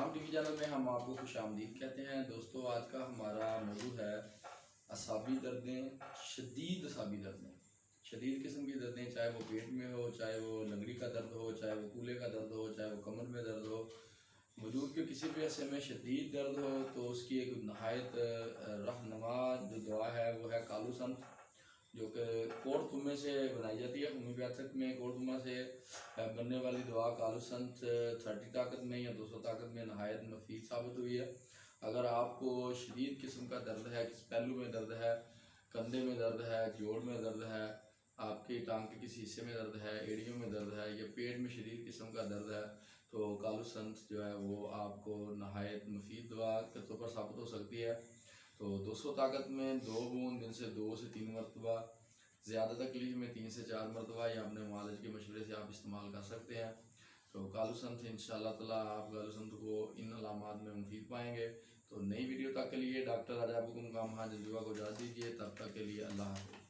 اسلام T V channel میں ہم آپ کو خوش آمدید کہتے ہیں۔ دوستو آج کا ہمارا موضوع ہے اعصابی دردیں، شدید اعصابی دردیں، شدید قسم کی دردیں، چاہے وہ پیٹ میں ہو، چاہے وہ لنگڑی کا درد ہو، چاہے وہ کولے کا درد ہو، چاہے وہ کمر میں درد ہو، وجود کے کسی بھی حصے میں شدید درد ہو تو اس کی ایک نہایت رہنما جو دعا ہے وہ ہے کالو سنت، جو کہ کوڑ تمے سے بنائی جاتی ہے۔ ہومیوپیتھک میں کوڑ تما سے بننے والی دعا کالو سنت 30 طاقت میں یا 200 طاقت میں نہایت مفید ثابت ہوئی ہے۔ اگر آپ کو شدید قسم کا درد ہے، کس پہلو میں درد ہے، کندھے میں درد ہے، جوڑ میں درد ہے، آپ کی ٹانگ کے کسی حصے میں درد ہے، ایڑیوں میں درد ہے، یا پیٹ میں شدید قسم کا درد ہے، تو کالو سنت جو ہے وہ آپ کو نہایت مفید دعا کے طور پر ثابت ہو سکتی ہے۔ تو 200 طاقت میں 2 بوند دن سے 2 سے 3 مرتبہ، زیادہ تکلیف میں 3 سے 4 مرتبہ، یا اپنے معالج کے مشورے سے آپ استعمال کر سکتے ہیں۔ تو کالو سنت انشاءاللہ تعالیٰ آپ کالو سنت کو ان علامات میں مفید پائیں گے۔ تو نئی ویڈیو تک کے لیے ڈاکٹر راجہ ابو کو مقام ہاں جزوہ کو اجازت دیجیے، تب تک کے لیے اللہ حافظ۔